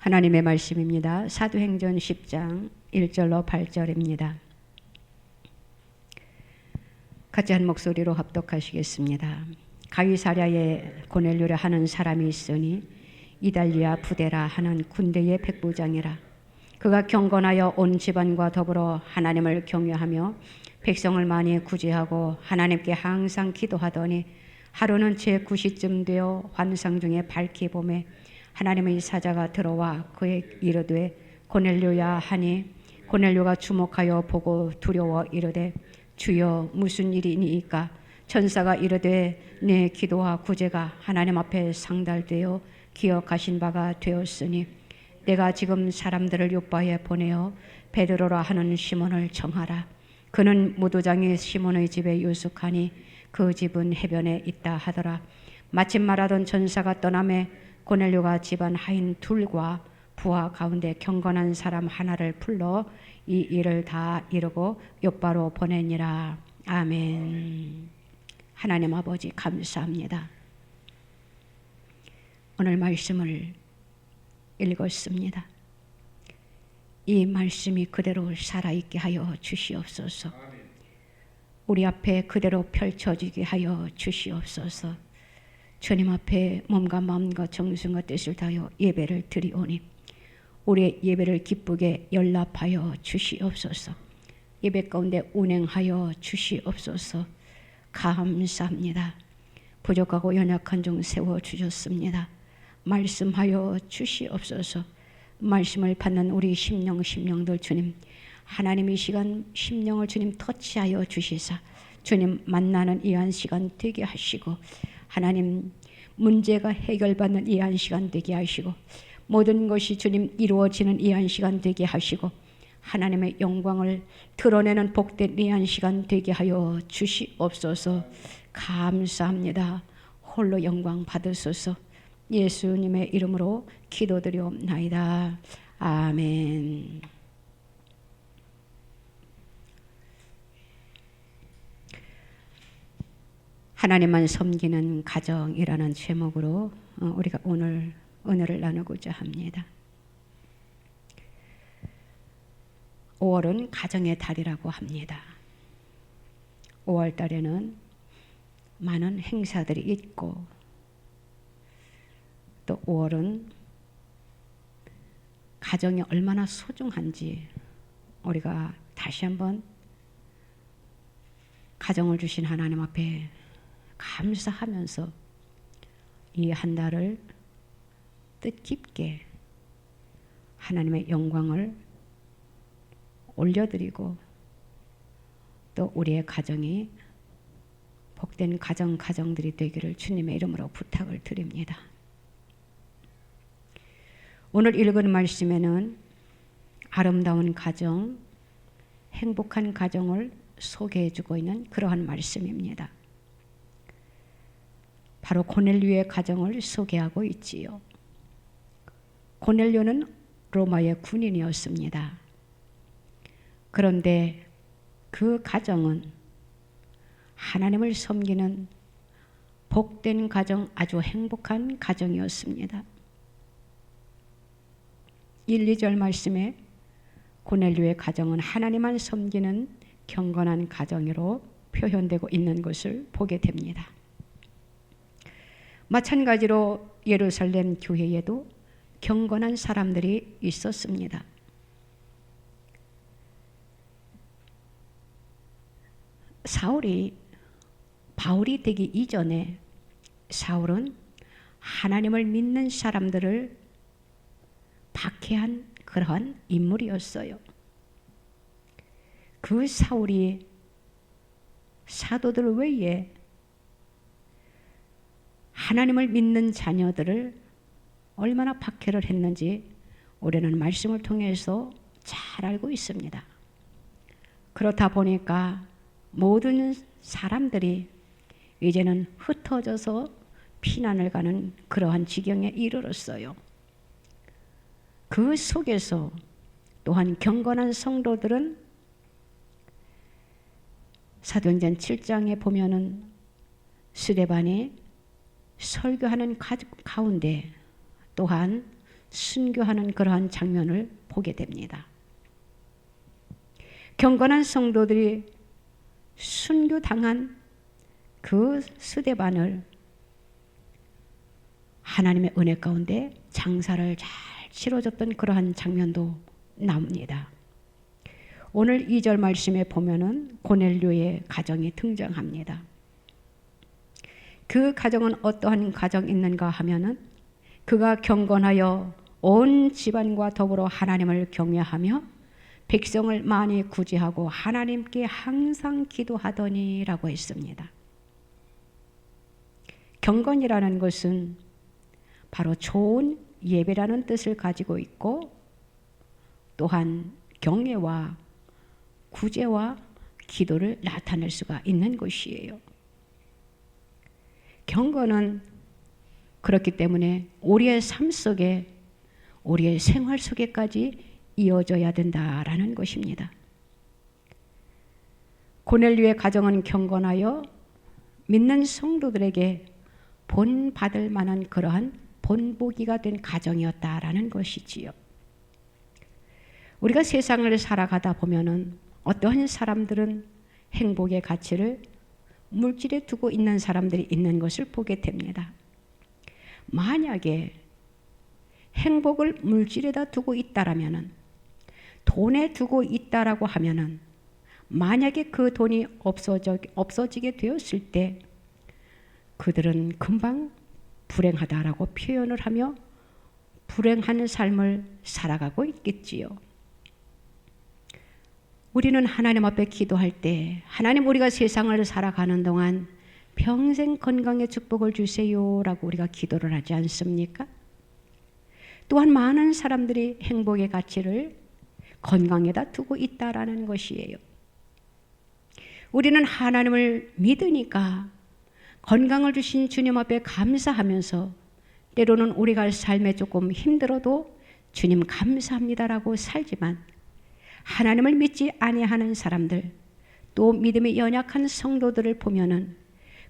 하나님의 말씀입니다. 사도행전 10장 1절로 8절입니다. 같이 한 목소리로 합독하시겠습니다. 가이사랴에 고넬료라 하는 사람이 있으니 이달리아 부데라 하는 군대의 백부장이라. 그가 경건하여 온 집안과 더불어 하나님을 경외하며 백성을 많이 구제하고 하나님께 항상 기도하더니 하루는 제9시쯤 되어 환상 중에 밝히 보매 하나님의 사자가 들어와 그에 이르되 고넬료야 하니 고넬료가 주목하여 보고 두려워 이르되 주여 무슨 일이니이까? 천사가 이르되 내 기도와 구제가 하나님 앞에 상달되어 기억하신 바가 되었으니 내가 지금 사람들을 요바에 보내어 베드로라 하는 시몬을 청하라. 그는 무도장이 시몬의 집에 유숙하니 그 집은 해변에 있다 하더라. 마침 말하던 천사가 떠나매 고넬료가 집안 하인 둘과 부하 가운데 경건한 사람 하나를 불러 이 일을 다 이루고 요바로 보내니라. 아멘. 하나님 아버지 감사합니다. 오늘 말씀을 읽었습니다. 이 말씀이 그대로 살아있게 하여 주시옵소서. 우리 앞에 그대로 펼쳐지게 하여 주시옵소서. 주님 앞에 몸과 마음과 정성과 뜻을 다하여 예배를 드리오니 우리의 예배를 기쁘게 연락하여 주시옵소서. 예배 가운데 운행하여 주시옵소서. 감사합니다. 부족하고 연약한 종 세워주셨습니다. 말씀하여 주시옵소서. 말씀을 받는 우리 심령들 주님, 하나님 이 시간 심령을 주님 터치하여 주시사 주님 만나는 이 한 시간 되게 하시고 하나님 문제가 해결받는 이 한 시간 되게 하시고 모든 것이 주님 이루어지는 이 한 시간 되게 하시고 하나님의 영광을 드러내는 복된 이 한 시간 되게 하여 주시옵소서. 감사합니다. 홀로 영광 받으소서. 예수님의 이름으로 기도드리옵나이다. 아멘. 하나님만 섬기는 가정이라는 제목으로 우리가 오늘 은혜를 나누고자 합니다. 5월은 가정의 달이라고 합니다. 5월 달에는 많은 행사들이 있고 또 5월은 가정이 얼마나 소중한지 우리가 다시 한번 가정을 주신 하나님 앞에 감사하면서 이 한 달을 뜻깊게 하나님의 영광을 올려드리고 또 우리의 가정이 복된 가정들이 되기를 주님의 이름으로 부탁을 드립니다. 오늘 읽은 말씀에는 아름다운 가정, 행복한 가정을 소개해주고 있는 그러한 말씀입니다. 바로 고넬료의 가정을 소개하고 있지요. 고넬료는 로마의 군인이었습니다. 그런데 그 가정은 하나님을 섬기는 복된 가정, 아주 행복한 가정이었습니다. 1, 2절 말씀에 고넬료의 가정은 하나님만 섬기는 경건한 가정으로 표현되고 있는 것을 보게 됩니다. 마찬가지로 예루살렘 교회에도 경건한 사람들이 있었습니다. 바울이 되기 이전에 사울은 하나님을 믿는 사람들을 박해한 그러한 인물이었어요. 그 사울이 사도들 외에 하나님을 믿는 자녀들을 얼마나 박해를 했는지 우리는 말씀을 통해서 잘 알고 있습니다. 그렇다 보니까 모든 사람들이 이제는 흩어져서 피난을 가는 그러한 지경에 이르렀어요. 그 속에서 또한 경건한 성도들은 사도행전 7장에 보면은 스데반이 설교하는 가운데 또한 순교하는 그러한 장면을 보게 됩니다. 경건한 성도들이 순교당한 그 스데반을 하나님의 은혜 가운데 장사를 잘 치러줬던 그러한 장면도 나옵니다. 오늘 2절 말씀에 보면은 고넬료의 가정이 등장합니다. 그 가정은 어떠한 가정이 있는가 하면은 그가 경건하여 온 집안과 더불어 하나님을 경외하며 백성을 많이 구제하고 하나님께 항상 기도하더니라고 했습니다. 경건이라는 것은 바로 좋은 예배라는 뜻을 가지고 있고 또한 경외와 구제와 기도를 나타낼 수가 있는 것이에요. 경건은 그렇기 때문에 우리의 삶 속에 우리의 생활 속에까지 이어져야 된다라는 것입니다. 고넬료의 가정은 경건하여 믿는 성도들에게 본받을 만한 그러한 본보기가 된 가정이었다라는 것이지요. 우리가 세상을 살아가다 보면은 어떠한 사람들은 행복의 가치를 물질에 두고 있는 사람들이 있는 것을 보게 됩니다. 만약에 행복을 물질에다 두고 있다라면은 돈에 두고 있다라고 하면은 만약에 그 돈이 없어지게 되었을 때 그들은 금방 불행하다라고 표현을 하며 불행한 삶을 살아가고 있겠지요. 우리는 하나님 앞에 기도할 때 하나님 우리가 세상을 살아가는 동안 평생 건강의 축복을 주세요라고 우리가 기도를 하지 않습니까? 또한 많은 사람들이 행복의 가치를 건강에다 두고 있다라는 것이에요. 우리는 하나님을 믿으니까 건강을 주신 주님 앞에 감사하면서 때로는 우리가 삶에 조금 힘들어도 주님 감사합니다라고 살지만 하나님을 믿지 아니하는 사람들 또 믿음이 연약한 성도들을 보면은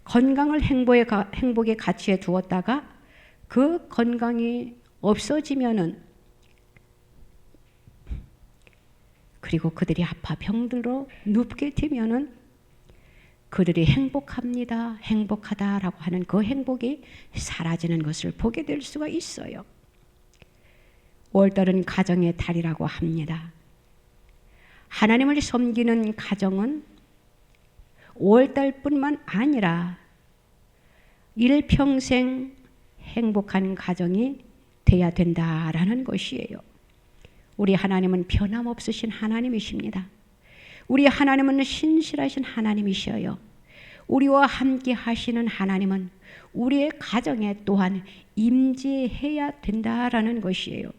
건강을 행복의 가치에 두었다가 그 건강이 없어지면은 그리고 그들이 아파 병들어 눕게 되면은 그들이 행복합니다, 행복하다라고 하는 그 행복이 사라지는 것을 보게 될 수가 있어요. 5월달은 가정의 달이라고 합니다. 하나님을 섬기는 가정은 5월달뿐만 아니라 일평생 행복한 가정이 돼야 된다라는 것이에요. 우리 하나님은 변함없으신 하나님이십니다. 우리 하나님은 신실하신 하나님이셔요. 우리와 함께 하시는 하나님은 우리의 가정에 또한 임재해야 된다라는 것이에요.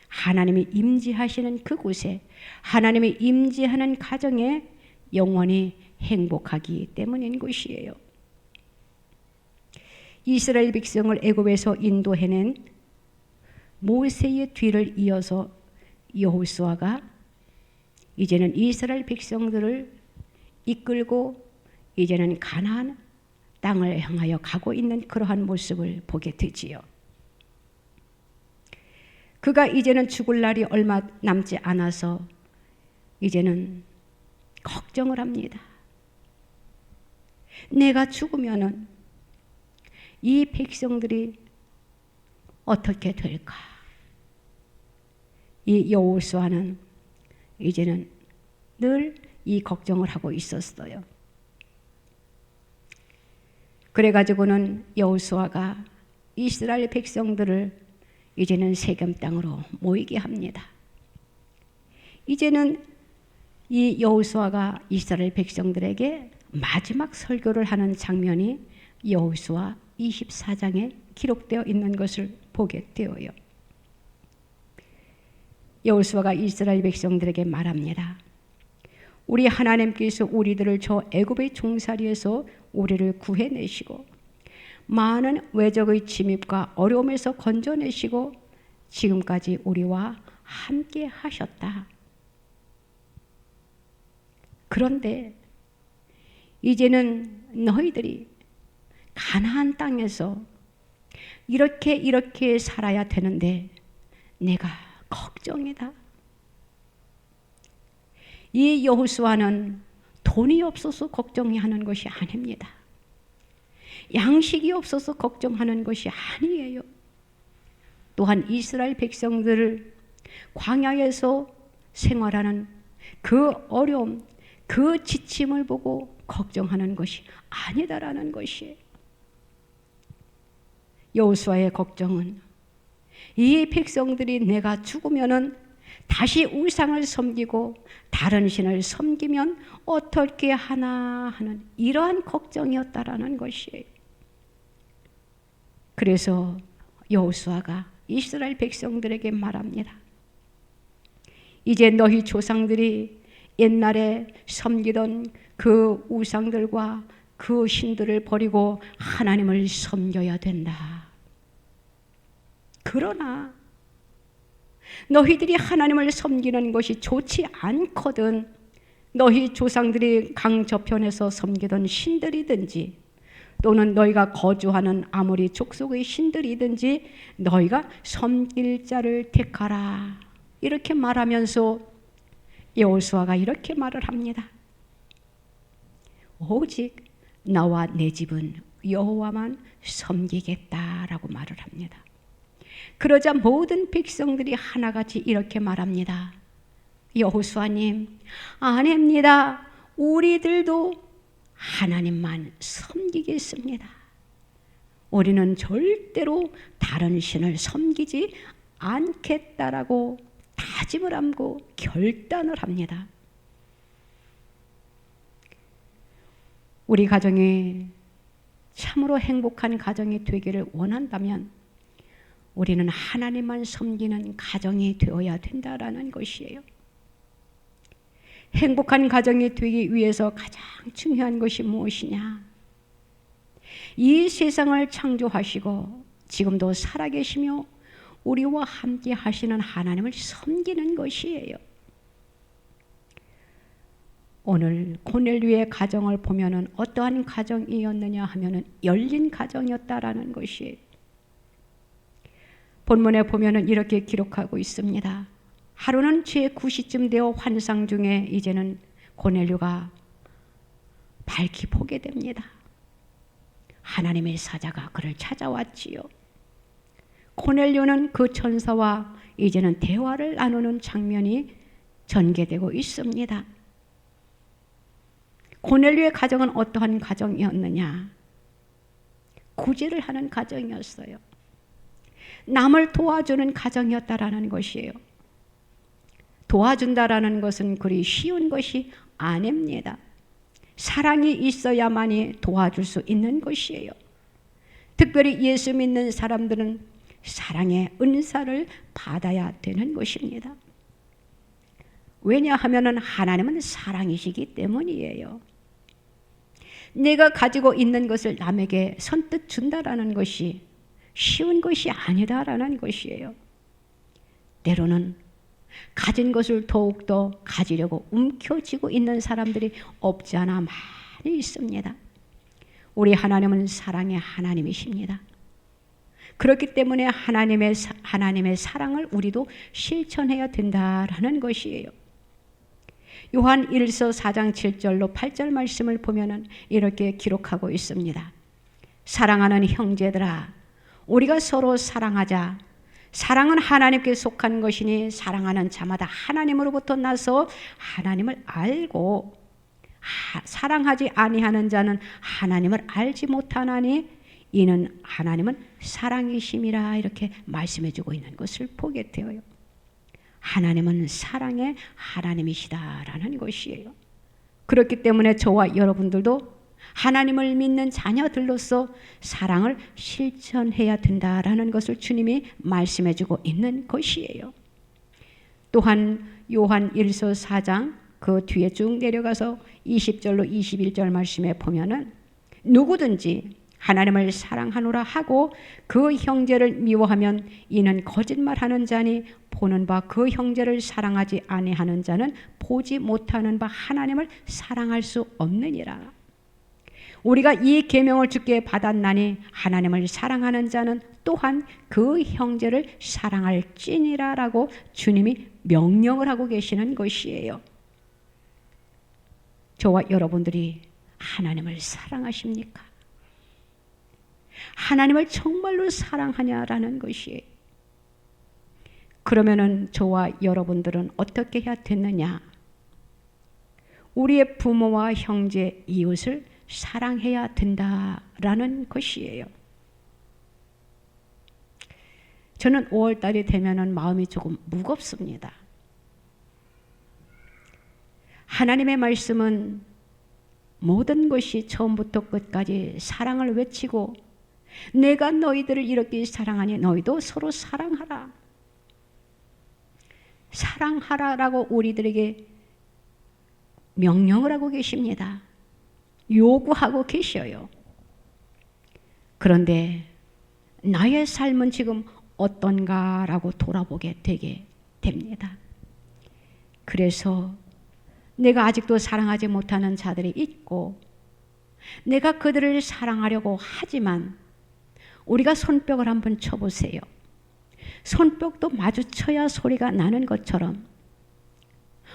하나님이 임재하시는 그곳에 하나님이 임재하는 가정에 영원히 행복하기 때문인 것이에요. 이스라엘 백성을 애굽에서 인도해낸 모세의 뒤를 이어서 여호수아가 이제는 이스라엘 백성들을 이끌고 이제는 가나안 땅을 향하여 가고 있는 그러한 모습을 보게 되지요. 그가 이제는 죽을 날이 얼마 남지 않아서 이제는 걱정을 합니다. 내가 죽으면은 이 백성들이 어떻게 될까? 이 여호수아는 이제는 늘 이 걱정을 하고 있었어요. 그래가지고는 여호수아가 이스라엘 백성들을 이제는 세겜 땅으로 모이게 합니다. 이제는 이 여호수아가 이스라엘 백성들에게 마지막 설교를 하는 장면이 여호수아 24장에 기록되어 있는 것을 보게 되어요. 여호수아가 이스라엘 백성들에게 말합니다. 우리 하나님께서 우리들을 저 애굽의 종살이에서 우리를 구해내시고 많은 외적의 침입과 어려움에서 건져내시고 지금까지 우리와 함께 하셨다. 그런데 이제는 너희들이 가나안 땅에서 이렇게 살아야 되는데 내가 걱정이다. 이 여호수아는 돈이 없어서 걱정하는 것이 아닙니다. 양식이 없어서 걱정하는 것이 아니에요. 또한 이스라엘 백성들을 광야에서 생활하는 그 어려움, 그 지침을 보고 걱정하는 것이 아니다라는 것이에요. 여호수아의 걱정은 이 백성들이 내가 죽으면은 다시 우상을 섬기고 다른 신을 섬기면 어떻게 하나 하는 이러한 걱정이었다라는 것이에요. 그래서 여호수아가 이스라엘 백성들에게 말합니다. 이제 너희 조상들이 옛날에 섬기던 그 우상들과 그 신들을 버리고 하나님을 섬겨야 된다. 그러나 너희들이 하나님을 섬기는 것이 좋지 않거든 너희 조상들이 강 저편에서 섬기던 신들이든지 또는 너희가 거주하는 아무리 족속의 신들이든지 너희가 섬길 자를 택하라. 이렇게 말하면서 여호수아가 이렇게 말을 합니다. 오직 나와 내 집은 여호와만 섬기겠다라고 말을 합니다. 그러자 모든 백성들이 하나같이 이렇게 말합니다. 여호수아님, 아닙니다. 우리들도 하나님만 섬기겠습니다. 우리는 절대로 다른 신을 섬기지 않겠다라고 다짐을 하고 결단을 합니다. 우리 가정이 참으로 행복한 가정이 되기를 원한다면 우리는 하나님만 섬기는 가정이 되어야 된다라는 것이에요. 행복한 가정이 되기 위해서 가장 중요한 것이 무엇이냐? 이 세상을 창조하시고 지금도 살아계시며 우리와 함께 하시는 하나님을 섬기는 것이에요. 오늘 고넬료의 가정을 보면은 어떠한 가정이었느냐 하면은 열린 가정이었다라는 것이에요. 본문에 보면은 이렇게 기록하고 있습니다. 하루는 제9시쯤 되어 환상 중에 이제는 고넬료가 밝히 보게 됩니다. 하나님의 사자가 그를 찾아왔지요. 고넬료는 그 천사와 이제는 대화를 나누는 장면이 전개되고 있습니다. 고넬료의 가정은 어떠한 가정이었느냐? 구제를 하는 가정이었어요. 남을 도와주는 가정이었다라는 것이에요. 도와준다라는 것은 그리 쉬운 것이 아닙니다. 사랑이 있어야만이 도와줄 수 있는 것이에요. 특별히 예수 믿는 사람들은 사랑의 은사를 받아야 되는 것입니다. 왜냐하면 하나님은 사랑이시기 때문이에요. 내가 가지고 있는 것을 남에게 선뜻 준다라는 것이 쉬운 것이 아니다라는 것이에요. 때로는 가진 것을 더욱더 가지려고 움켜쥐고 있는 사람들이 없지 않아 많이 있습니다. 우리 하나님은 사랑의 하나님이십니다. 그렇기 때문에 하나님의 사랑을 우리도 실천해야 된다라는 것이에요. 요한 1서 4장 7절로 8절 말씀을 보면은 이렇게 기록하고 있습니다. 사랑하는 형제들아, 우리가 서로 사랑하자. 사랑은 하나님께 속한 것이니 사랑하는 자마다 하나님으로부터 나서 하나님을 알고 사랑하지 아니하는 자는 하나님을 알지 못하나니 이는 하나님은 사랑이심이라 이렇게 말씀해주고 있는 것을 보게 되어요. 하나님은 사랑의 하나님이시다라는 것이에요. 그렇기 때문에 저와 여러분들도 하나님을 믿는 자녀들로서 사랑을 실천해야 된다라는 것을 주님이 말씀해주고 있는 것이에요. 또한 요한 1서 4장 그 뒤에 쭉 내려가서 20절로 21절 말씀에 보면은 누구든지 하나님을 사랑하노라 하고 그 형제를 미워하면 이는 거짓말하는 자니 보는 바 그 형제를 사랑하지 아니하는 자는 보지 못하는 바 하나님을 사랑할 수 없느니라. 우리가 이 계명을 주께 받았나니 하나님을 사랑하는 자는 또한 그 형제를 사랑할지니라라고 주님이 명령을 하고 계시는 것이에요. 저와 여러분들이 하나님을 사랑하십니까? 하나님을 정말로 사랑하냐라는 것이에요. 그러면은 저와 여러분들은 어떻게 해야 되느냐? 우리의 부모와 형제, 이웃을 사랑해야 된다라는 것이에요. 저는 5월달이 되면은 마음이 조금 무겁습니다. 하나님의 말씀은 모든 것이 처음부터 끝까지 사랑을 외치고 내가 너희들을 이렇게 사랑하니 너희도 서로 사랑하라. 사랑하라라고 우리들에게 명령을 하고 계십니다. 요구하고 계셔요. 그런데 나의 삶은 지금 어떤가라고 돌아보게 되게 됩니다. 그래서 내가 아직도 사랑하지 못하는 자들이 있고 내가 그들을 사랑하려고 하지만 우리가 손뼉을 한번 쳐보세요. 손뼉도 마주쳐야 소리가 나는 것처럼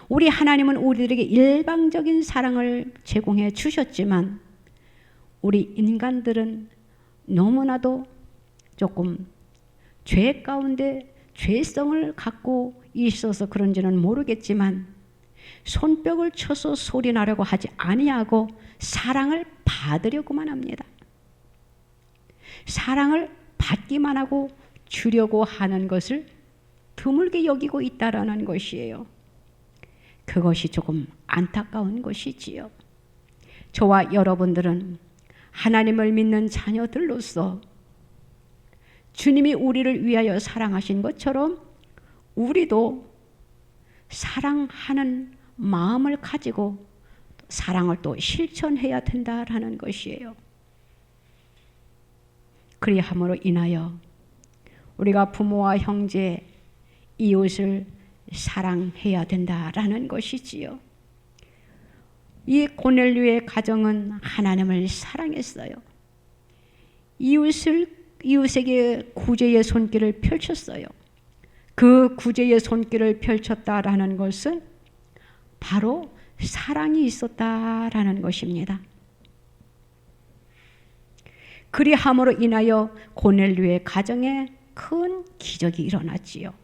우리 하나님은 우리들에게 일방적인 사랑을 제공해 주셨지만 우리 인간들은 너무나도 조금 죄 가운데 죄성을 갖고 있어서 그런지는 모르겠지만 손뼉을 쳐서 소리 나려고 하지 아니하고 사랑을 받으려고만 합니다. 사랑을 받기만 하고 주려고 하는 것을 드물게 여기고 있다라는 것이에요. 그것이 조금 안타까운 것이지요. 저와 여러분들은 하나님을 믿는 자녀들로서 주님이 우리를 위하여 사랑하신 것처럼 우리도 사랑하는 마음을 가지고 사랑을 또 실천해야 된다라는 것이에요. 그리함으로 인하여 우리가 부모와 형제, 이웃을 사랑해야 된다라는 것이지요. 이 고넬료의 가정은 하나님을 사랑했어요. 이웃에게 구제의 손길을 펼쳤어요. 그 구제의 손길을 펼쳤다라는 것은 바로 사랑이 있었다라는 것입니다. 그리함으로 인하여 고넬료의 가정에 큰 기적이 일어났지요.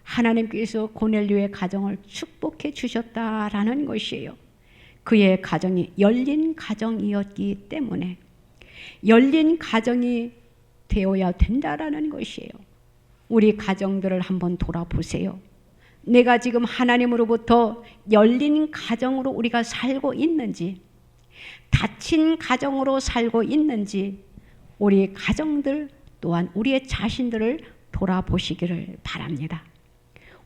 하나님께서 고넬료의 가정을 축복해 주셨다라는 것이에요. 그의 가정이 열린 가정이었기 때문에 열린 가정이 되어야 된다라는 것이에요. 우리 가정들을 한번 돌아보세요. 내가 지금 하나님으로부터 열린 가정으로 우리가 살고 있는지, 닫힌 가정으로 살고 있는지, 우리 가정들 또한 우리의 자신들을 돌아보시기를 바랍니다.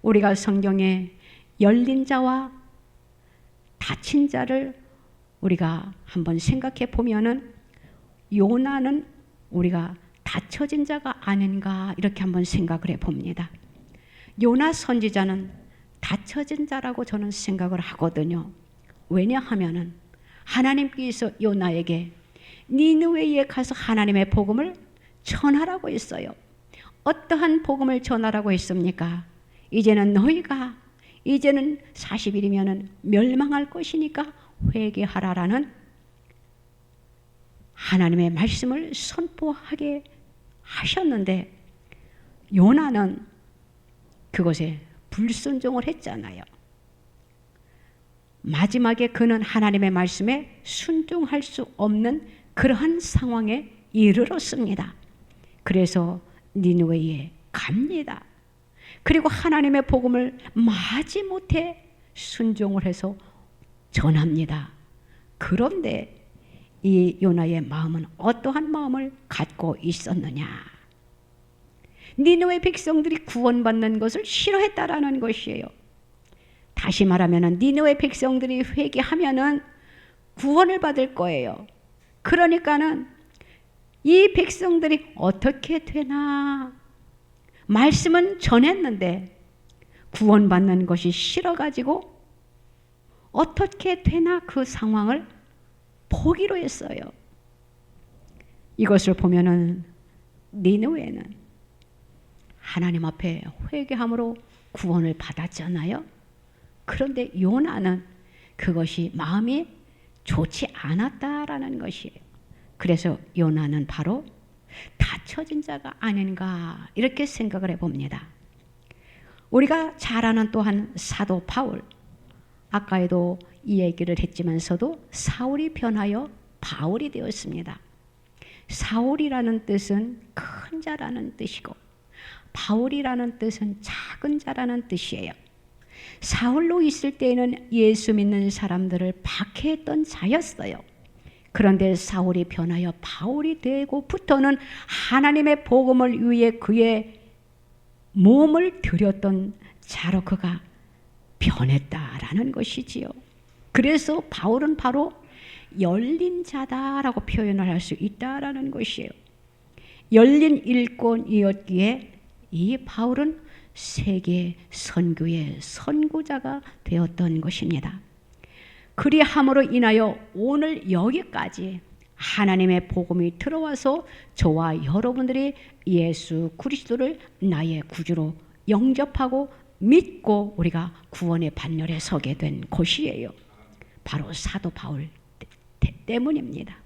우리가 성경에 열린 자와 닫힌 자를 우리가 한번 생각해 보면은 요나는 우리가 닫혀진 자가 아닌가 이렇게 한번 생각을 해 봅니다. 요나 선지자는 닫혀진 자라고 저는 생각을 하거든요. 왜냐하면은 하나님께서 요나에게 니느웨에 가서 하나님의 복음을 전하라고 했어요. 어떠한 복음을 전하라고 했습니까? 이제는 너희가 이제는 40일이면 멸망할 것이니까 회개하라라는 하나님의 말씀을 선포하게 하셨는데 요나는 그것에 불순종을 했잖아요. 마지막에 그는 하나님의 말씀에 순종할 수 없는 그러한 상황에 이르렀습니다. 그래서 니느웨에 갑니다. 그리고 하나님의 복음을 마지못해 순종을 해서 전합니다. 그런데 이 요나의 마음은 어떠한 마음을 갖고 있었느냐? 니느웨 백성들이 구원받는 것을 싫어했다라는 것이에요. 다시 말하면 니느웨 백성들이 회개하면은 구원을 받을 거예요. 그러니까는 이 백성들이 어떻게 되나? 말씀은 전했는데 구원받는 것이 싫어가지고 어떻게 되나 그 상황을 보기로 했어요. 이것을 보면은 니느웨는 하나님 앞에 회개함으로 구원을 받았잖아요. 그런데 요나는 그것이 마음이 좋지 않았다라는 것이에요. 그래서 요나는 바로 닫혀진 자가 아닌가 이렇게 생각을 해봅니다. 우리가 잘 아는 또한 사도 바울, 아까에도 이 얘기를 했지만서도 사울이 변하여 바울이 되었습니다. 사울이라는 뜻은 큰 자라는 뜻이고 바울이라는 뜻은 작은 자라는 뜻이에요. 사울로 있을 때에는 예수 믿는 사람들을 박해했던 자였어요. 그런데 사울이 변하여 바울이 되고부터는 하나님의 복음을 위해 그의 몸을 들였던 자로 그가 변했다라는 것이지요. 그래서 바울은 바로 열린 자다라고 표현을 할 수 있다라는 것이에요. 열린 일꾼이었기에 이 바울은 세계 선교의 선구자가 되었던 것입니다. 그리함으로 인하여 오늘 여기까지 하나님의 복음이 들어와서 저와 여러분들이 예수 그리스도를 나의 구주로 영접하고 믿고 우리가 구원의 반열에 서게 된 곳이에요. 바로 사도 바울 때문입니다.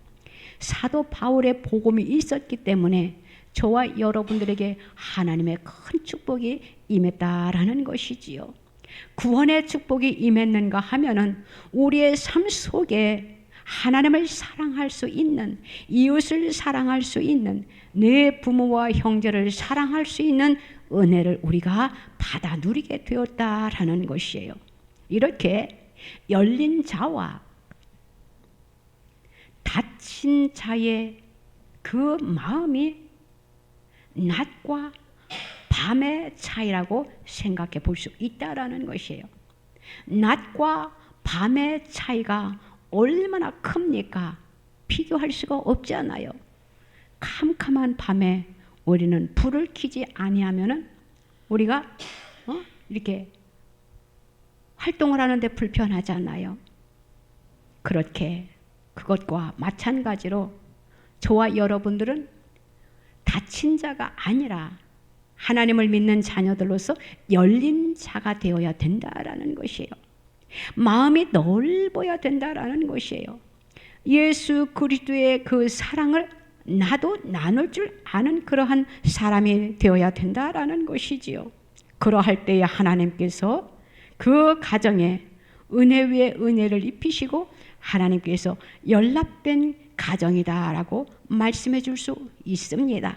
사도 바울의 복음이 있었기 때문에 저와 여러분들에게 하나님의 큰 축복이 임했다라는 것이지요. 구원의 축복이 임했는가 하면은 우리의 삶 속에 하나님을 사랑할 수 있는, 이웃을 사랑할 수 있는, 내 부모와 형제를 사랑할 수 있는 은혜를 우리가 받아 누리게 되었다라는 것이에요. 이렇게 열린 자와 닫힌 자의 그 마음이 낮과 밤의 차이라고 생각해 볼 수 있다라는 것이에요. 낮과 밤의 차이가 얼마나 큽니까? 비교할 수가 없잖아요. 캄캄한 밤에 우리는 불을 켜지 아니하면은 우리가 이렇게 활동을 하는데 불편하잖아요. 그렇게 그것과 마찬가지로 저와 여러분들은 닫힌 자가 아니라 하나님을 믿는 자녀들로서 열린 자가 되어야 된다라는 것이에요. 마음이 넓어야 된다라는 것이에요. 예수 그리스도의 그 사랑을 나도 나눌 줄 아는 그러한 사람이 되어야 된다라는 것이지요. 그러할 때에 하나님께서 그 가정에 은혜 위에 은혜를 입히시고 하나님께서 연락된 가정이다라고 말씀해 줄 수 있습니다.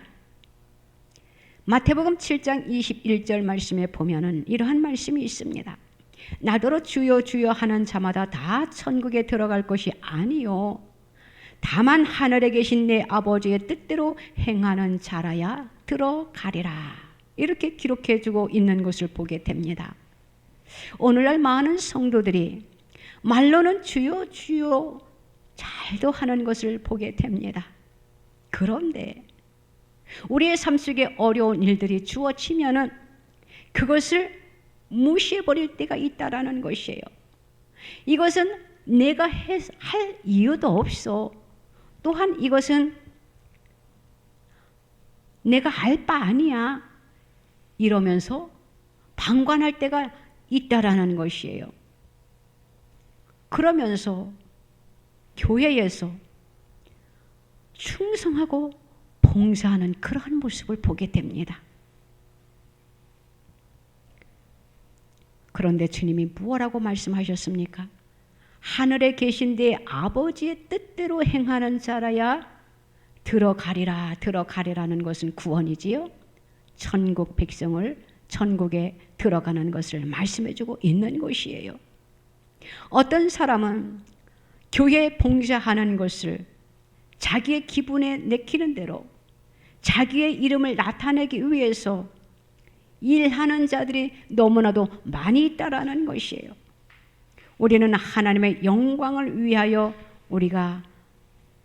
마태복음 7장 21절 말씀에 보면은 이러한 말씀이 있습니다. 나더러 주여 주여 하는 자마다 다 천국에 들어갈 것이 아니요 다만 하늘에 계신 내 아버지의 뜻대로 행하는 자라야 들어가리라. 이렇게 기록해 주고 있는 것을 보게 됩니다. 오늘날 많은 성도들이 말로는 주여 주여 잘도 하는 것을 보게 됩니다. 그런데 우리의 삶 속에 어려운 일들이 주어지면은 그것을 무시해버릴 때가 있다라는 것이에요. 이것은 내가 할 이유도 없어. 또한 이것은 내가 할 바 아니야. 이러면서 방관할 때가 있다라는 것이에요. 그러면서 교회에서 충성하고 봉사하는 그러한 모습을 보게 됩니다. 그런데 주님이 무엇라고 말씀하셨습니까? 하늘에 계신 내 아버지의 뜻대로 행하는 자라야 들어가리라. 들어가리라는 것은 구원이지요. 천국 백성을 천국에 들어가는 것을 말씀해주고 있는 것이에요. 어떤 사람은 교회에 봉사하는 것을 자기의 기분에 내키는 대로 자기의 이름을 나타내기 위해서 일하는 자들이 너무나도 많이 있다라는 것이에요. 우리는 하나님의 영광을 위하여 우리가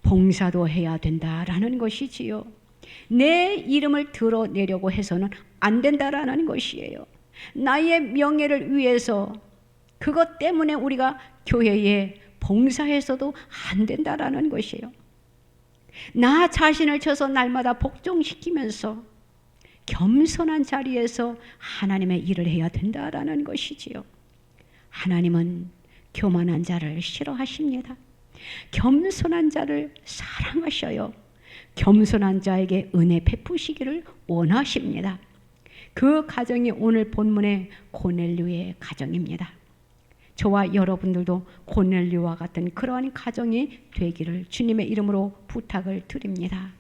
봉사도 해야 된다라는 것이지요. 내 이름을 드러내려고 해서는 안 된다라는 것이에요. 나의 명예를 위해서 그것 때문에 우리가 교회에 봉사해서도 안 된다라는 것이에요. 나 자신을 쳐서 날마다 복종시키면서 겸손한 자리에서 하나님의 일을 해야 된다라는 것이지요. 하나님은 교만한 자를 싫어하십니다. 겸손한 자를 사랑하셔요. 겸손한 자에게 은혜 베푸시기를 원하십니다. 그 가정이 오늘 본문의 고넬료의 가정입니다. 저와 여러분들도 고넬료와 같은 그러한 가정이 되기를 주님의 이름으로 부탁을 드립니다.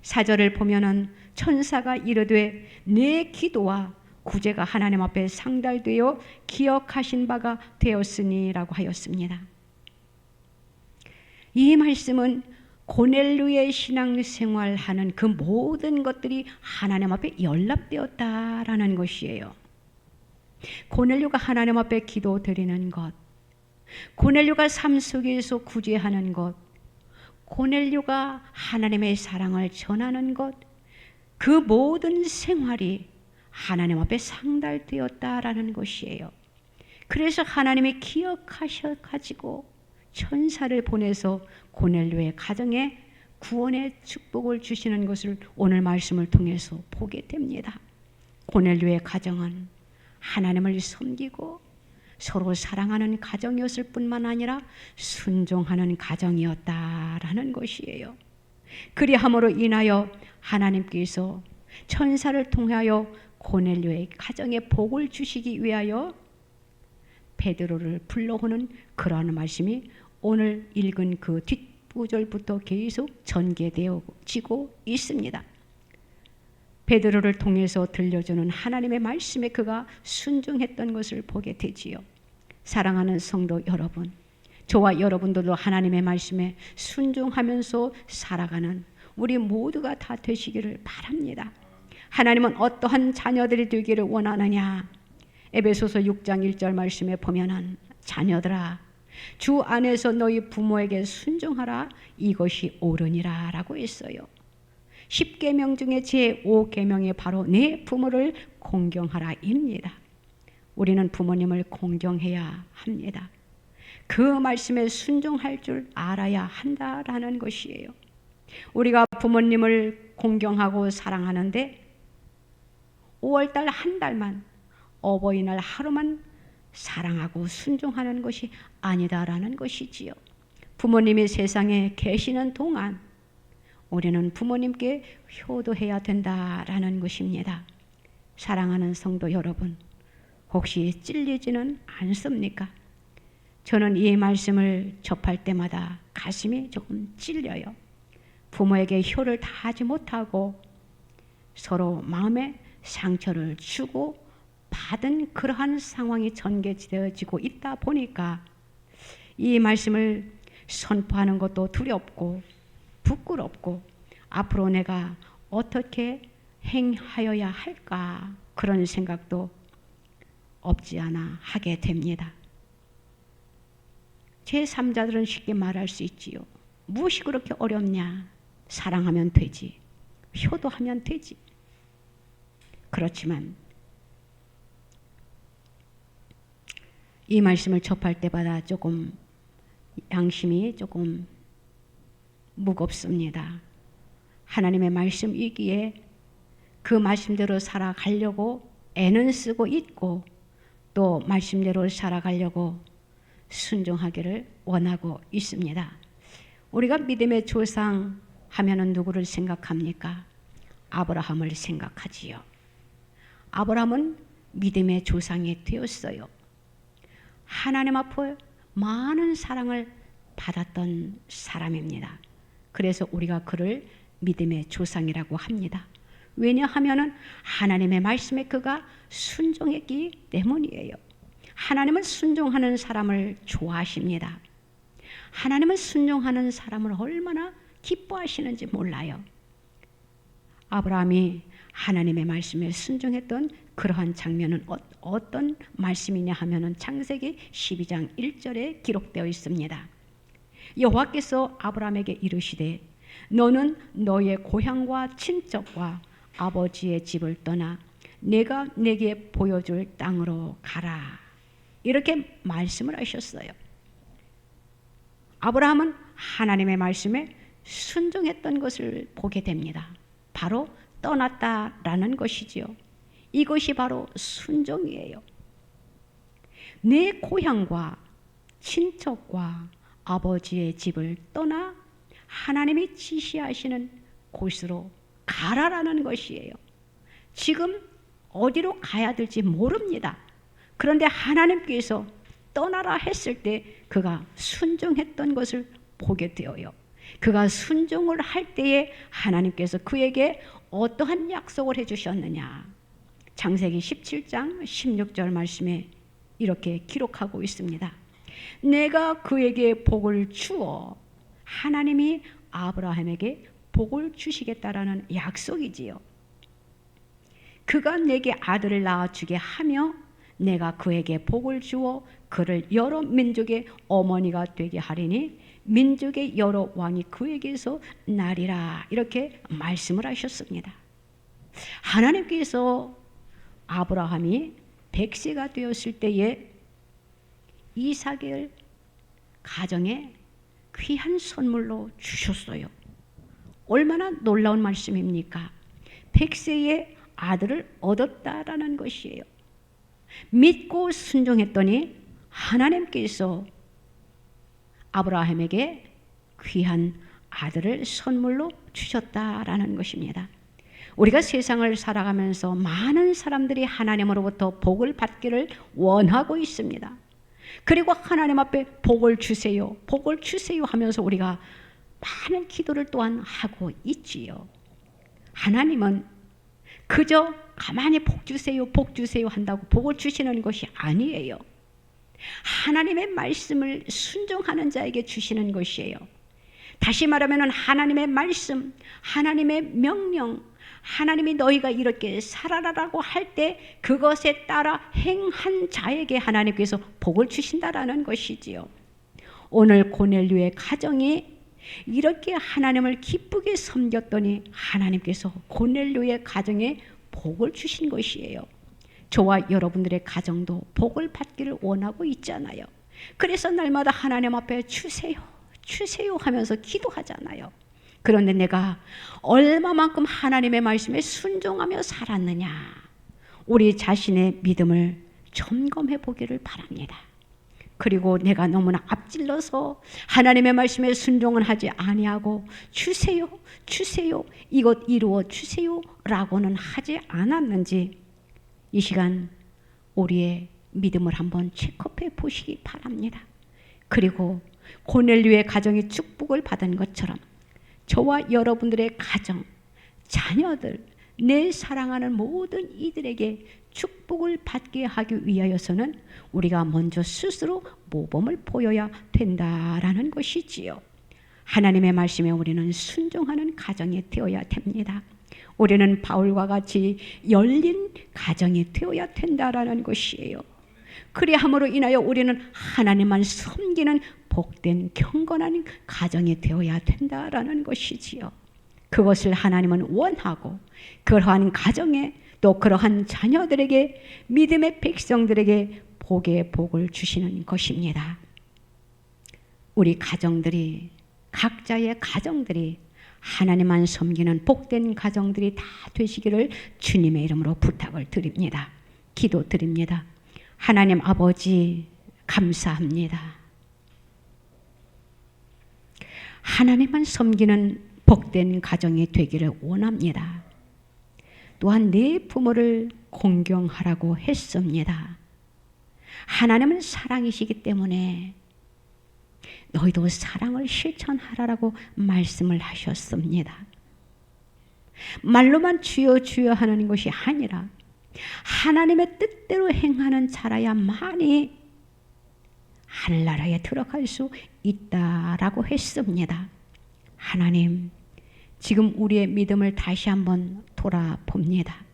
4절을 보면은 천사가 이르되 내 기도와 구제가 하나님 앞에 상달되어 기억하신 바가 되었으니라고 하였습니다. 이 말씀은 고넬료의 신앙생활하는 그 모든 것들이 하나님 앞에 연락되었다라는 것이에요. 고넬료가 하나님 앞에 기도드리는 것, 고넬료가 삶 속에서 구제하는 것, 고넬료가 하나님의 사랑을 전하는 것, 그 모든 생활이 하나님 앞에 상달되었다라는 것이에요. 그래서 하나님이 기억하셔가지고 천사를 보내서 고넬료의 가정에 구원의 축복을 주시는 것을 오늘 말씀을 통해서 보게 됩니다. 고넬료의 가정은 하나님을 섬기고 서로 사랑하는 가정이었을 뿐만 아니라 순종하는 가정이었다라는 것이에요. 그리함으로 인하여 하나님께서 천사를 통하여 고넬료의 가정에 복을 주시기 위하여 베드로를 불러오는 그러한 말씀이 오늘 읽은 그 뒷구절부터 계속 전개되어지고 있습니다. 베드로를 통해서 들려주는 하나님의 말씀에 그가 순종했던 것을 보게 되지요. 사랑하는 성도 여러분, 저와 여러분들도 하나님의 말씀에 순종하면서 살아가는 우리 모두가 다 되시기를 바랍니다. 하나님은 어떠한 자녀들이 되기를 원하느냐? 에베소서 6장 1절 말씀에 보면은 자녀들아 주 안에서 너희 부모에게 순종하라 이것이 옳으니라 라고 했어요. 10계명 중에 제5계명이 바로 내 부모를 공경하라 입니다. 우리는 부모님을 공경해야 합니다. 그 말씀에 순종할 줄 알아야 한다라는 것이에요. 우리가 부모님을 공경하고 사랑하는데 5월달 한 달만 어버이날 하루만 사랑하고 순종하는 것이 아니다라는 것이지요. 부모님이 세상에 계시는 동안 우리는 부모님께 효도해야 된다라는 것입니다. 사랑하는 성도 여러분, 혹시 찔리지는 않습니까? 저는 이 말씀을 접할 때마다 가슴이 조금 찔려요. 부모에게 효를 다하지 못하고 서로 마음에 상처를 주고 받은 그러한 상황이 전개되어지고 있다 보니까 이 말씀을 선포하는 것도 두렵고 부끄럽고 앞으로 내가 어떻게 행하여야 할까 그런 생각도 없지 않아 하게 됩니다. 제3자들은 쉽게 말할 수 있지요. 무엇이 그렇게 어렵냐? 사랑하면 되지. 효도하면 되지. 그렇지만 이 말씀을 접할 때마다 조금 양심이 조금 무겁습니다. 하나님의 말씀이기에 그 말씀대로 살아가려고 애는 쓰고 있고 또 말씀대로 살아가려고 순종하기를 원하고 있습니다. 우리가 믿음의 조상 하면은 누구를 생각합니까? 아브라함을 생각하지요. 아브라함은 믿음의 조상이 되었어요. 하나님 앞에 많은 사랑을 받았던 사람입니다. 그래서 우리가 그를 믿음의 조상이라고 합니다. 왜냐하면 하나님의 말씀에 그가 순종했기 때문이에요. 하나님은 순종하는 사람을 좋아하십니다. 하나님은 순종하는 사람을 얼마나 기뻐하시는지 몰라요. 아브라함이 하나님의 말씀에 순종했던 그러한 장면은 어떤 말씀이냐 하면은 창세기 12장 1절에 기록되어 있습니다. 여호와께서 아브라함에게 이르시되 너는 너의 고향과 친척과 아버지의 집을 떠나 내가 내게 보여줄 땅으로 가라. 이렇게 말씀을 하셨어요. 아브라함은 하나님의 말씀에 순종했던 것을 보게 됩니다. 바로 떠났다라는 것이지요. 이것이 바로 순종이에요. 내 고향과 친척과 아버지의 집을 떠나 하나님이 지시하시는 곳으로 가라라는 것이에요. 지금 어디로 가야 될지 모릅니다. 그런데 하나님께서 떠나라 했을 때 그가 순종했던 것을 보게 되어요. 그가 순종을 할 때에 하나님께서 그에게 어떠한 약속을 해주셨느냐. 창세기 17장 16절 말씀에 이렇게 기록하고 있습니다. 내가 그에게 복을 주어, 하나님이 아브라함에게 복을 주시겠다라는 약속이지요. 그가 내게 아들을 낳아주게 하며 내가 그에게 복을 주어 그를 여러 민족의 어머니가 되게 하리니 민족의 여러 왕이 그에게서 나리라. 이렇게 말씀을 하셨습니다. 하나님께서 아브라함이 100세가 되었을 때에 이삭을 가정에 귀한 선물로 주셨어요. 얼마나 놀라운 말씀입니까? 100세의 아들을 얻었다라는 것이에요. 믿고 순종했더니 하나님께서 아브라함에게 귀한 아들을 선물로 주셨다라는 것입니다. 우리가 세상을 살아가면서 많은 사람들이 하나님으로부터 복을 받기를 원하고 있습니다. 그리고 하나님 앞에 복을 주세요, 복을 주세요 하면서 우리가 많은 기도를 또한 하고 있지요. 하나님은 그저 가만히 복 주세요, 복 주세요 한다고 복을 주시는 것이 아니에요. 하나님의 말씀을 순종하는 자에게 주시는 것이에요. 다시 말하면 하나님의 말씀, 하나님의 명령, 하나님이 너희가 이렇게 살아라라고 할 때 그것에 따라 행한 자에게 하나님께서 복을 주신다라는 것이지요. 오늘 고넬료의 가정이 이렇게 하나님을 기쁘게 섬겼더니 하나님께서 고넬료의 가정에 복을 주신 것이에요. 저와 여러분들의 가정도 복을 받기를 원하고 있잖아요. 그래서 날마다 하나님 앞에 주세요, 주세요 하면서 기도하잖아요. 그런데 내가 얼마만큼 하나님의 말씀에 순종하며 살았느냐, 우리 자신의 믿음을 점검해 보기를 바랍니다. 그리고 내가 너무나 앞질러서 하나님의 말씀에 순종을 하지 아니하고 주세요, 주세요, 이것 이루어 주세요 라고는 하지 않았는지 이 시간 우리의 믿음을 한번 체크해 보시기 바랍니다. 그리고 고넬료의 가정이 축복을 받은 것처럼 저와 여러분들의 가정, 자녀들, 내 사랑하는 모든 이들에게 축복을 받게 하기 위하여서는 우리가 먼저 스스로 모범을 보여야 된다라는 것이지요. 하나님의 말씀에 우리는 순종하는 가정이 되어야 됩니다. 우리는 바울과 같이 열린 가정이 되어야 된다라는 것이에요. 그리함으로 인하여 우리는 하나님만 섬기는 복된 경건한 가정이 되어야 된다라는 것이지요. 그것을 하나님은 원하고 그러한 가정에 또 그러한 자녀들에게 믿음의 백성들에게 복의 복을 주시는 것입니다. 우리 가정들이 각자의 가정들이 하나님만 섬기는 복된 가정들이 다 되시기를 주님의 이름으로 부탁을 드립니다. 기도드립니다. 하나님 아버지 감사합니다. 하나님만 섬기는 복된 가정이 되기를 원합니다. 또한 내 부모를 공경하라고 했습니다. 하나님은 사랑이시기 때문에 너희도 사랑을 실천하라고 말씀을 하셨습니다. 말로만 주여 주여 하는 것이 아니라 하나님의 뜻대로 행하는 자라야만이 하늘나라에 들어갈 수 있다라고 했습니다. 하나님, 지금 우리의 믿음을 다시 한번 돌아봅니다.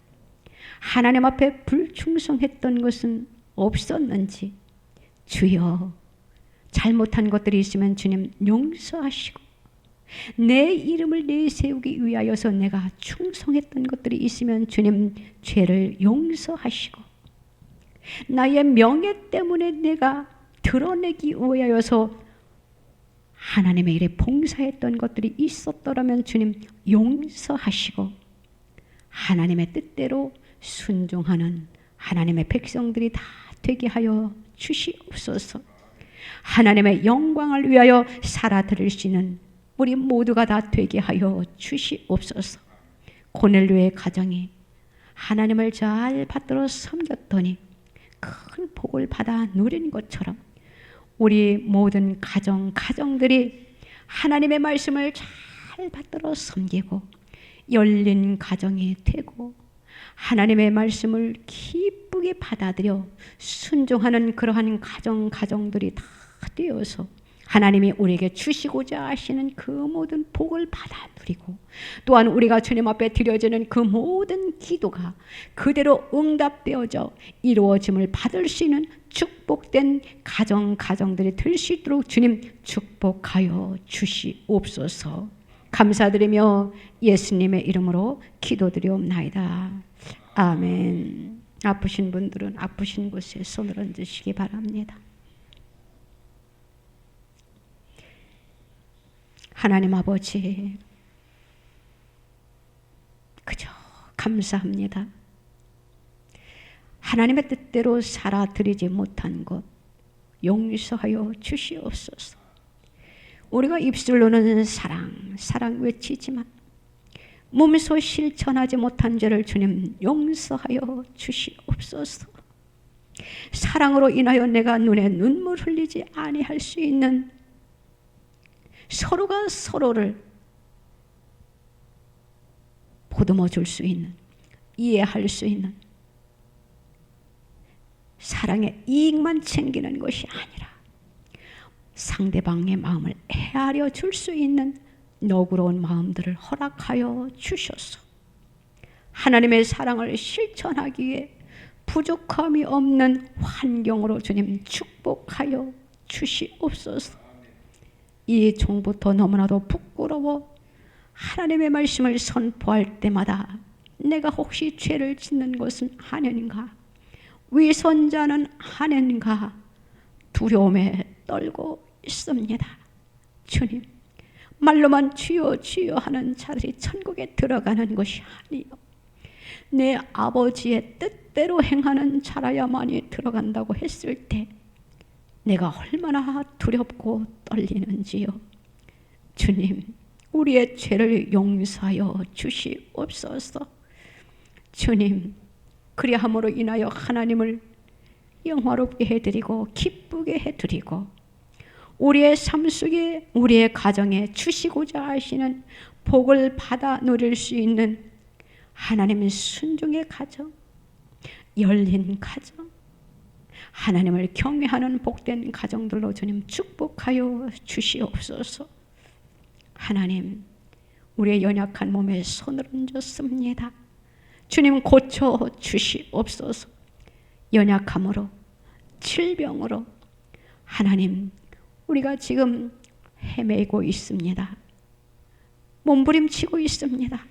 하나님 앞에 불충성했던 것은 없었는지 주여, 잘못한 것들이 있으면 주님 용서하시고 내 이름을 내세우기 위하여서 내가 충성했던 것들이 있으면 주님 죄를 용서하시고 나의 명예 때문에 내가 드러내기 위하여서 하나님의 일에 봉사했던 것들이 있었더라면 주님 용서하시고 하나님의 뜻대로 순종하는 하나님의 백성들이 다 되게 하여 주시옵소서. 하나님의 영광을 위하여 살아드릴 수 있는 우리 모두가 다 되게 하여 주시옵소서. 고넬료의 가정이 하나님을 잘 받들어 섬겼더니 큰 복을 받아 누린 것처럼 우리 모든 가정들이 하나님의 말씀을 잘 받들어 섬기고 열린 가정이 되고 하나님의 말씀을 기쁘게 받아들여 순종하는 그러한 가정들이 다 되어서 하나님이 우리에게 주시고자 하시는 그 모든 복을 받아 누리고 또한 우리가 주님 앞에 드려지는 그 모든 기도가 그대로 응답되어져 이루어짐을 받을 수 있는 축복된 가정들이 될 수 있도록 주님 축복하여 주시옵소서. 감사드리며 예수님의 이름으로 기도드리옵나이다. 아멘. 아프신 분들은 아프신 곳에 손을 얹으시기 바랍니다. 하나님 아버지, 그저 감사합니다. 하나님의 뜻대로 살아드리지 못한 것 용서하여 주시옵소서. 우리가 입술로는 사랑 외치지만 몸소 실천하지 못한 죄를 주님 용서하여 주시옵소서. 사랑으로 인하여 내가 눈에 눈물 흘리지 아니할 수 있는 서로가 서로를 보듬어 줄 수 있는, 이해할 수 있는 사랑의 이익만 챙기는 것이 아니라 상대방의 마음을 헤아려 줄 수 있는 너그러운 마음들을 허락하여 주셔서 하나님의 사랑을 실천하기 위해 부족함이 없는 환경으로 주님 축복하여 주시옵소서. 이 종부터 너무나도 부끄러워 하나님의 말씀을 선포할 때마다 내가 혹시 죄를 짓는 것은 아닌가, 위선자는 아닌가 두려움에 떨고 있습니다. 주님, 말로만 주여 주여 하는 자들이 천국에 들어가는 것이 아니요 내 아버지의 뜻대로 행하는 자라야만이 들어간다고 했을 때 내가 얼마나 두렵고 떨리는지요. 주님, 우리의 죄를 용서하여 주시옵소서. 주님, 그리함으로 인하여 하나님을 영화롭게 해드리고 기쁘게 해드리고 우리의 삶 속에 우리의 가정에 주시고자 하시는 복을 받아 누릴 수 있는 하나님의 순종의 가정, 열린 가정, 하나님을 경외하는 복된 가정들로 주님 축복하여 주시옵소서. 하나님, 우리의 연약한 몸에 손을 얹었습니다. 주님 고쳐 주시옵소서. 연약함으로, 질병으로 하나님, 우리가 지금 헤매고 있습니다. 몸부림치고 있습니다.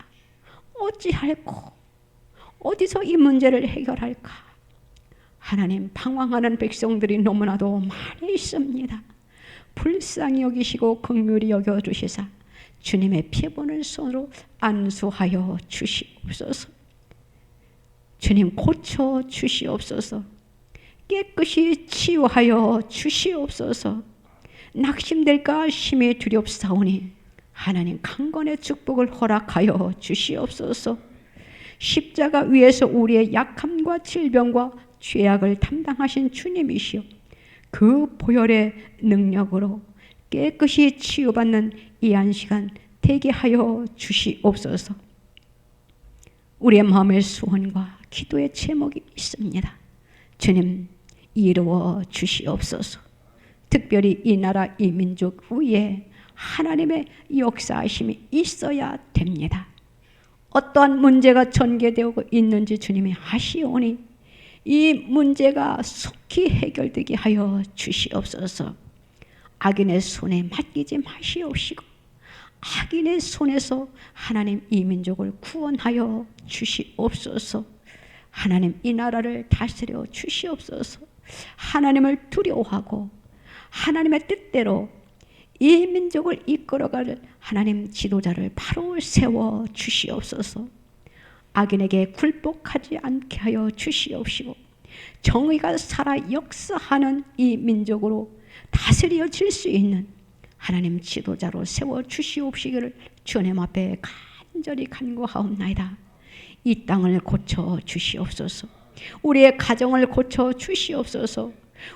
어찌할꼬? 어디서 이 문제를 해결할까? 하나님, 방황하는 백성들이 너무나도 많이 있습니다. 불쌍히 여기시고 긍휼히 여겨주시사 주님의 피보는 손으로 안수하여 주시옵소서. 주님 고쳐 주시옵소서. 깨끗이 치유하여 주시옵소서. 낙심될까 심히 두렵사오니 하나님 강건의 축복을 허락하여 주시옵소서. 십자가 위에서 우리의 약함과 질병과 죄악을 담당하신 주님이시오. 그 보혈의 능력으로 깨끗이 치유받는 이 한 시간 되게 하여 주시옵소서. 우리의 마음의 소원과 기도의 제목이 있습니다. 주님 이루어 주시옵소서. 특별히 이 나라 이 민족 위에 하나님의 역사하심이 있어야 됩니다. 어떠한 문제가 전개되고 있는지 주님이 아시오니 이 문제가 속히 해결되게 하여 주시옵소서. 악인의 손에 맡기지 마시옵시고 악인의 손에서 하나님 이 민족을 구원하여 주시옵소서. 하나님 이 나라를 다스려 주시옵소서. 하나님을 두려워하고 하나님의 뜻대로 이 민족을 이끌어갈 하나님 지도자를 바로 세워 주시옵소서. 악인에게 굴복하지 않게 하여 주시옵시고 정의가 살아 역사하는 이 민족으로 다스려질 수 있는 하나님 지도자로 세워 주시옵시기를 주님 앞에 간절히 간구하옵나이다. 이 땅을 고쳐 주시옵소서. 우리의 가정을 고쳐 주시옵소서.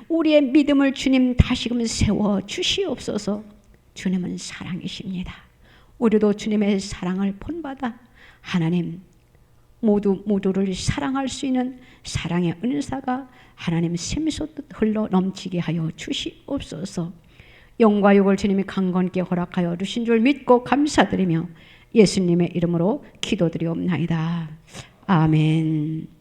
우리의 믿음을 주님 다시금 세워 주시옵소서. 주님은 사랑이십니다. 우리도 주님의 사랑을 본받아 하나님 모두를 사랑할 수 있는 사랑의 은사가 하나님 샘솟듯 흘러 넘치게 하여 주시옵소서. 영과 육을 주님이 강건케 허락하여 주신 줄 믿고 감사드리며 예수님의 이름으로 기도드리옵나이다. 아멘.